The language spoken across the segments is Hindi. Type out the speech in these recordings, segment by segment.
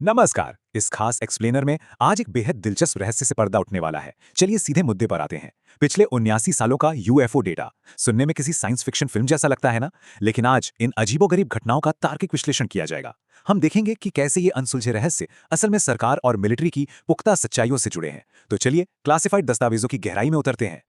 नमस्कार। इस खास एक्सप्लेनर में आज एक बेहद दिलचस्प रहस्य से पर्दा उठने वाला है। चलिए सीधे मुद्दे पर आते हैं। पिछले 79 सालों का यूएफओ डेटा सुनने में किसी साइंस फिक्शन फिल्म जैसा लगता है ना, लेकिन आज इन अजीबोगरीब घटनाओं का तार्किक विश्लेषण किया जाएगा। हम देखेंगे कि कैसे ये अनसुलझे रहस्य असल में सरकार और मिलिट्री की पुख्ता सच्चाइयों से जुड़े हैं। तो चलिए क्लासिफाइड दस्तावेजों की गहराई में उतरते हैं।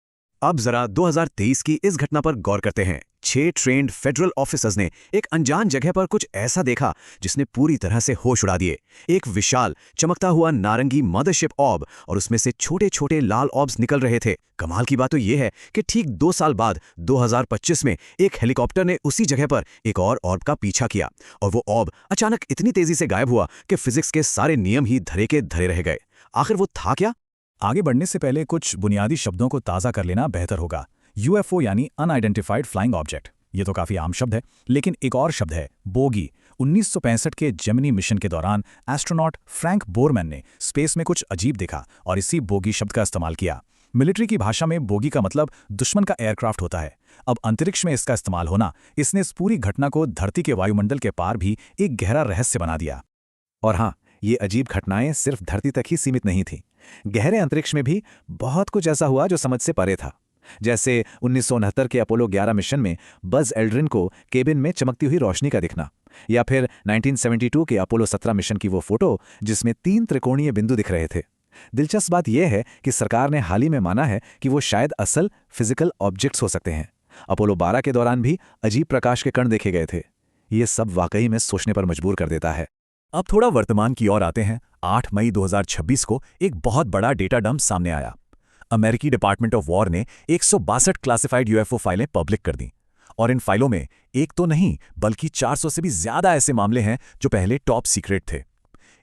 अब जरा 2023 की इस घटना पर गौर करते हैं। 6 ट्रेंड फेडरल ऑफिसर्स ने एक अनजान जगह पर कुछ ऐसा देखा जिसने पूरी तरह से होश उड़ा दिए। एक विशाल चमकता हुआ नारंगी मदरशिप ऑर्ब और उसमें से छोटे छोटे लाल ऑर्ब्स निकल रहे थे। कमाल की बात तो यह है कि ठीक 2 साल बाद 2025 में एक हेलीकॉप्टर ने उसी जगह पर एक और ऑर्ब का पीछा किया और वो ऑर्ब अचानक इतनी तेजी से गायब हुआ कि फिजिक्स के सारे नियम ही धरे के धरे रह गए। आखिर वो था क्या? आगे बढ़ने से पहले कुछ बुनियादी शब्दों को ताज़ा कर लेना बेहतर होगा। यूएफओ यानी अनआइडेंटिफाइड फ्लाइंग ऑब्जेक्ट, ये तो काफ़ी आम शब्द है, लेकिन एक और शब्द है बोगी। 1965 के जेमिनी मिशन के दौरान एस्ट्रोनॉट फ्रैंक बोरमैन ने स्पेस में कुछ अजीब देखा और इसी बोगी शब्द का इस्तेमाल किया। मिलिट्री की भाषा में बोगी का मतलब दुश्मन का एयरक्राफ्ट होता है। अब अंतरिक्ष में इसका इस्तेमाल होना, इसने इस पूरी घटना को धरती के वायुमंडल के पार भी एक गहरा रहस्य बना दिया। और हाँ, ये अजीब घटनाएं सिर्फ धरती तक ही सीमित नहीं थीं। गहरे अंतरिक्ष में भी बहुत कुछ ऐसा हुआ जो समझ से परे था। जैसे 1969 के अपोलो 11 मिशन में बज एल्ड्रिन को केबिन में चमकती हुई रोशनी का दिखना, या फिर 1972 के अपोलो 17 मिशन की वो फोटो जिसमें 3 त्रिकोणीय बिंदु दिख रहे थे। दिलचस्प बात यह है कि सरकार ने हाल ही में माना है कि वो शायद असल फिजिकल ऑब्जेक्ट्स हो सकते हैं। अपोलो 12 के दौरान भी अजीब प्रकाश के कण देखे गए थे। ये सब वाकई में सोचने पर मजबूर कर देता है। अब थोड़ा वर्तमान की ओर आते हैं। 8 मई 2026 को एक बहुत बड़ा डेटा डंप सामने आया। अमेरिकी डिपार्टमेंट ऑफ वॉर ने 162 क्लासिफाइड यूएफओ फाइलें पब्लिक कर दी और इन फाइलों में एक तो नहीं बल्कि 400 से भी ज्यादा ऐसे मामले हैं जो पहले टॉप सीक्रेट थे।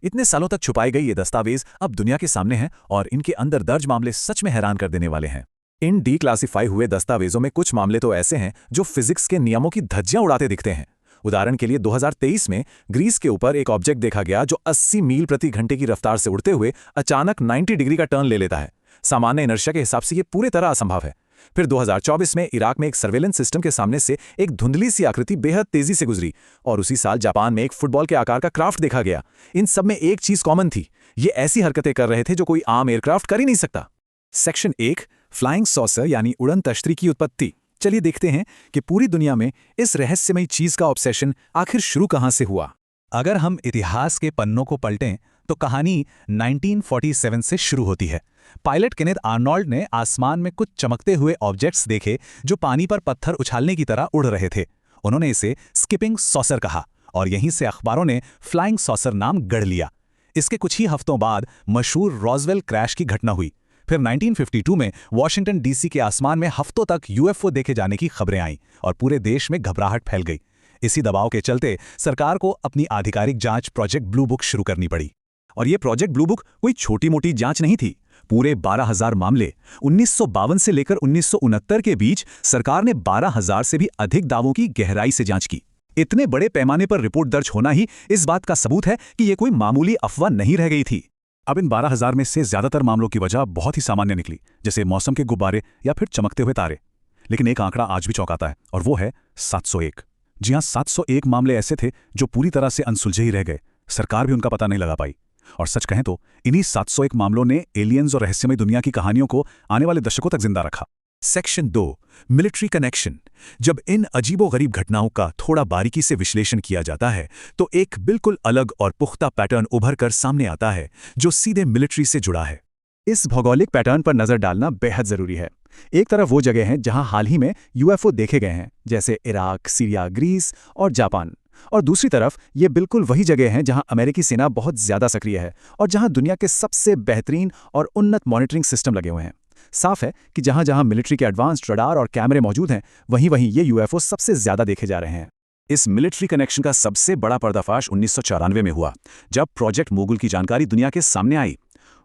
इतने सालों तक छुपाई गई ये दस्तावेज अब दुनिया के सामने हैं और इनके अंदर दर्ज मामले सच में हैरान कर देने वाले हैं। इन डीक्लासिफाई हुए दस्तावेजों में कुछ मामले तो ऐसे हैं जो फिजिक्स के नियमों की धज्जियां उड़ाते दिखते हैं। उदाहरण के लिए 2023 में ग्रीस के ऊपर एक ऑब्जेक्ट देखा गया जो 80 मील प्रति घंटे की रफ्तार से उड़ते हुए अचानक 90 डिग्री का टर्न ले लेता है। सामान्य इनर्शिया के हिसाब से ये पूरी तरह असंभव है। फिर 2024 में इराक में एक सर्वेलेंस सिस्टम के सामने से एक धुंधली सी आकृति बेहद तेजी से गुजरी और उसी साल जापान में एक फुटबॉल के आकार का क्राफ्ट देखा गया। इन सब में एक चीज कॉमन थी, ये ऐसी हरकतें कर रहे थे जो कोई आम एयरक्राफ्ट कर ही नहीं सकता। सेक्शन 1, फ्लाइंग सॉसर यानी उड़न तश्तरी की उत्पत्ति। चलिए देखते हैं कि पूरी दुनिया में इस रहस्यमयी चीज का ऑब्सेशन आखिर शुरू कहां से हुआ। अगर हम इतिहास के पन्नों को पलटें तो कहानी 1947 से शुरू होती है। पायलट केनेथ आर्नोल्ड ने आसमान में कुछ चमकते हुए ऑब्जेक्ट्स देखे जो पानी पर पत्थर उछालने की तरह उड़ रहे थे। उन्होंने इसे स्किपिंग सॉसर कहा और यहीं से अखबारों ने फ्लाइंग सॉसर नाम गढ़ लिया। इसके कुछ ही हफ्तों बाद मशहूर रॉसवेल क्रैश की घटना हुई। फिर 1952 में वॉशिंगटन डीसी के आसमान में हफ्तों तक यूएफओ देखे जाने की खबरें आईं और पूरे देश में घबराहट फैल गई। इसी दबाव के चलते सरकार को अपनी आधिकारिक जांच प्रोजेक्ट ब्लू बुक शुरू करनी पड़ी। और ये प्रोजेक्ट ब्लू बुक कोई छोटी मोटी जांच नहीं थी। पूरे 12,000 मामले 1952 से लेकर 1969 के बीच सरकार ने 12,000 से भी अधिक दावों की गहराई से जांच की। इतने बड़े पैमाने पर रिपोर्ट दर्ज होना ही इस बात का सबूत है कि यह कोई मामूली अफवाह नहीं रह गई थी। अब इन 12,000 में से ज्यादातर मामलों की वजह बहुत ही सामान्य निकली, जैसे मौसम के गुब्बारे या फिर चमकते हुए तारे। लेकिन एक आंकड़ा आज भी चौंकाता है और वो है 701। जी हां, 701 मामले ऐसे थे जो पूरी तरह से अनसुलझे ही रह गए। सरकार भी उनका पता नहीं लगा पाई। और सच कहें तो इन्हीं 701 मामलों ने एलियंस और रहस्यमय दुनिया की कहानियों को आने वाले दशकों तक जिंदा रखा। Section 2, military connection. जब इन अजीबोगरीब घटनाओं का थोड़ा बारीकी से विश्लेषण किया जाता है तो एक बिल्कुल अलग और पुख्ता पैटर्न उभर कर सामने आता है जो सीधे मिलिट्री से जुड़ा है। इस भौगोलिक पैटर्न पर नजर डालना बेहद जरूरी है। एक तरफ वो जगह हैं जहां हाल ही में यूएफओ देखे गए हैं, जैसे इराक, सीरिया, ग्रीस और जापान। और दूसरी तरफ ये बिल्कुल वही जगह हैं जहां अमेरिकी सेना बहुत ज्यादा सक्रिय है और जहां दुनिया के सबसे बेहतरीन और उन्नत मॉनिटरिंग सिस्टम लगे हुए हैं। साफ है कि जहां जहां मिलिट्री के एडवांस्ड रडार और कैमरे मौजूद हैं, वहीं वहीं ये यूएफओ सबसे ज्यादा देखे जा रहे हैं। इस मिलिट्री कनेक्शन का सबसे बड़ा पर्दाफाश 1994 में हुआ, जब प्रोजेक्ट मोगुल की जानकारी दुनिया के सामने आई।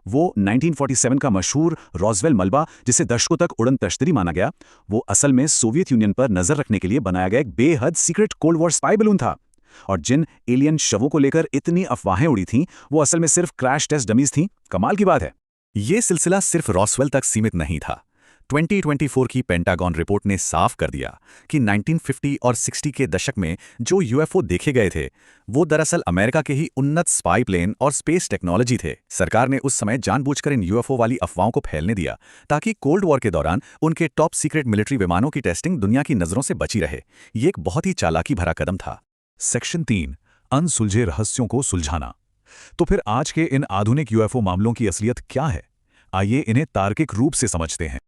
वो 1947 का मशहूर रॉसवेल मलबा, जिसे दशकों तक उड़न तश्तरी माना गया, वो असल में सोवियत यूनियन पर नजर रखने के लिए बनाया गया एक बेहद secret cold war spy balloon था। और जिन एलियन शवों को लेकर इतनी अफवाहें उड़ी थीं, वो असल में सिर्फ क्रैश टेस्ट डमीज थीं। कमाल की बात है, ये सिलसिला सिर्फ रॉसवेल तक सीमित नहीं था। 2024 की पेंटागन रिपोर्ट ने साफ कर दिया कि 1950 और 60 के दशक में जो यूएफओ देखे गए थे वो दरअसल अमेरिका के ही उन्नत स्पाई प्लेन और स्पेस टेक्नोलॉजी थे। सरकार ने उस समय जानबूझकर इन यूएफओ वाली अफवाहों को फैलने दिया ताकि कोल्ड वॉर के दौरान उनके टॉप सीक्रेट मिलिट्री विमानों की टेस्टिंग दुनिया की नजरों से बची रहे। ये एक बहुत ही चालाकी भरा कदम था। सेक्शन 3 अनसुलझे रहस्यों को सुलझाना। तो फिर आज के इन आधुनिक यूएफओ मामलों की असलियत क्या है? आइए इन्हें तार्किक रूप से समझते हैं।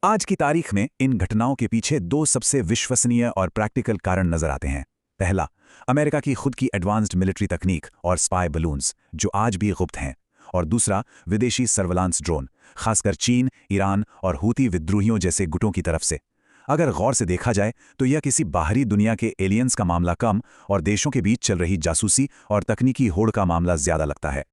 आज की तारीख में इन घटनाओं के पीछे दो सबसे विश्वसनीय और प्रैक्टिकल कारण नजर आते हैं। पहला, अमेरिका की खुद की एडवांस्ड मिलिट्री तकनीक और स्पाई बलून्स जो आज भी गुप्त हैं, और दूसरा विदेशी सर्विलांस ड्रोन, खासकर चीन, ईरान और हूती विद्रोहियों जैसे गुटों की तरफ से। अगर गौर से देखा जाए तो यह किसी बाहरी दुनिया के एलियंस का मामला कम और देशों के बीच चल रही जासूसी और तकनीकी होड़ का मामला ज्यादा लगता है।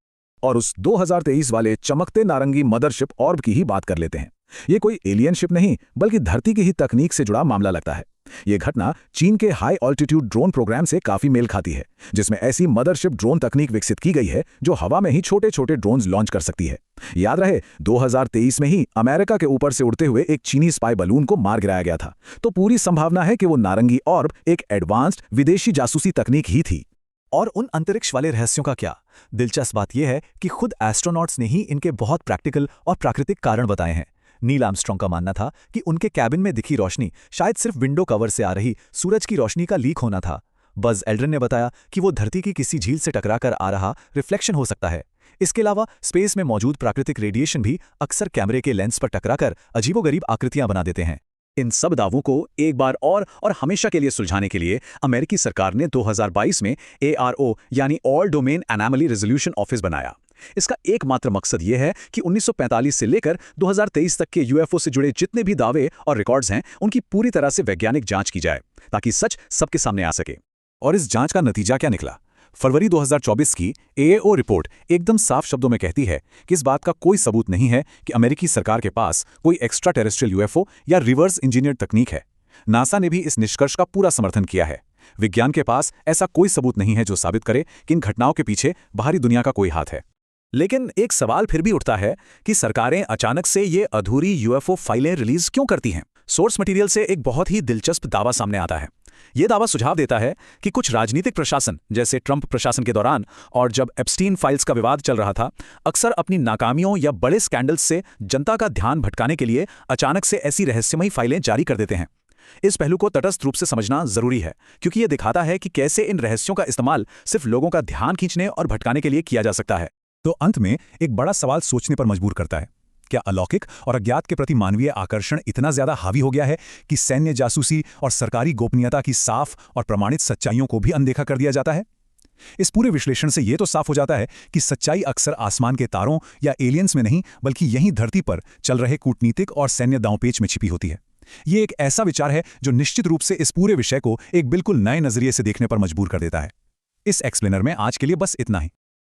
और उस 2023 वाले चमकते नारंगी मदरशिप ऑर्ब की ही बात कर लेते हैं। ये कोई एलियन शिप नहीं बल्कि धरती की ही तकनीक से जुड़ा मामला लगता है। ये घटना चीन के हाई ऑल्टीट्यूड ड्रोन प्रोग्राम से काफी मेल खाती है, जिसमें ऐसी मदरशिप ड्रोन तकनीक विकसित की गई है जो हवा में ही छोटे छोटे ड्रोन्स लॉन्च कर सकती है। याद रहे 2023 में ही अमेरिका के ऊपर से उड़ते हुए एक चीनी स्पाई बलून को मार गिराया गया था, तो पूरी संभावना है कि वो नारंगी ऑर्ब एक एडवांस्ड विदेशी जासूसी तकनीक ही थी। और उन अंतरिक्ष वाले रहस्यों का क्या? दिलचस्प बात यह है कि खुद एस्ट्रोनॉट्स ने ही इनके बहुत प्रैक्टिकल और प्राकृतिक कारण बताए हैं। नील आर्मस्ट्रॉन्ग का मानना था कि उनके कैबिन में दिखी रोशनी शायद सिर्फ विंडो कवर से आ रही सूरज की रोशनी का लीक होना था। बज एल्ड्रिन ने बताया कि वो धरती की किसी झील से टकराकर आ रहा रिफ्लेक्शन हो सकता है। इसके अलावा स्पेस में मौजूद प्राकृतिक रेडिएशन भी अक्सर कैमरे के लेंस पर टकराकर अजीबोगरीब आकृतियां बना देते हैं। इन सब दावों को एक बार और हमेशा के लिए सुलझाने के लिए अमेरिकी सरकार ने 2022 में ARO यानी all domain anomaly resolution office बनाया। इसका एकमात्र मकसद यह है कि 1945 से लेकर 2023 तक के यूएफओ से जुड़े जितने भी दावे और रिकॉर्ड्स हैं उनकी पूरी तरह से वैज्ञानिक जांच की जाए ताकि सच सबके सामने आ सके। और इस जांच का नतीजा क्या निकला? फरवरी 2024 की AAO रिपोर्ट एकदम साफ शब्दों में कहती है कि इस बात का कोई सबूत नहीं है कि अमेरिकी सरकार के पास कोई एक्स्ट्रा टेरेस्ट्रियल यूएफओ या रिवर्स इंजीनियर्ड तकनीक है। नासा ने भी इस निष्कर्ष का पूरा समर्थन किया है। विज्ञान के पास ऐसा कोई सबूत नहीं है जो साबित करे कि इन घटनाओं के पीछे बाहरी दुनिया का कोई हाथ है। लेकिन एक सवाल फिर भी उठता है कि सरकारें अचानक से ये अधूरी यूएफओ फाइलें रिलीज क्यों करती हैं? सोर्स मटेरियल से एक बहुत ही दिलचस्प दावा सामने आता है। ये दावा सुझाव देता है कि कुछ राजनीतिक प्रशासन जैसे ट्रंप प्रशासन के दौरान और जब एप्स्टीन फाइल्स का विवाद चल रहा था, अक्सर अपनी नाकामियों या बड़े स्कैंडल्स से जनता का ध्यान भटकाने के लिए अचानक से ऐसी रहस्यमयी फाइलें जारी कर देते हैं। इस पहलू को तटस्थ रूप से समझना जरूरी है क्योंकि यह दिखाता है कि कैसे इन रहस्यों का इस्तेमाल सिर्फ लोगों का ध्यान खींचने और भटकाने के लिए किया जा सकता है। तो अंत में एक बड़ा सवाल सोचने पर मजबूर करता है। क्या अलौकिक और अज्ञात के प्रति मानवीय आकर्षण इतना ज्यादा हावी हो गया है कि सैन्य जासूसी और सरकारी गोपनीयता की साफ और प्रमाणित सच्चाइयों को भी अनदेखा कर दिया जाता है? इस पूरे विश्लेषण से यह तो साफ हो जाता है कि सच्चाई अक्सर आसमान के तारों या एलियंस में नहीं बल्कि यहीं धरती पर चल रहे कूटनीतिक और सैन्य दांवपेच में छिपी होती है। ये एक ऐसा विचार है जो निश्चित रूप से इस पूरे विषय को एक बिल्कुल नए नजरिए से देखने पर मजबूर कर देता है। इस एक्सप्लेनर में आज के लिए बस इतना ही।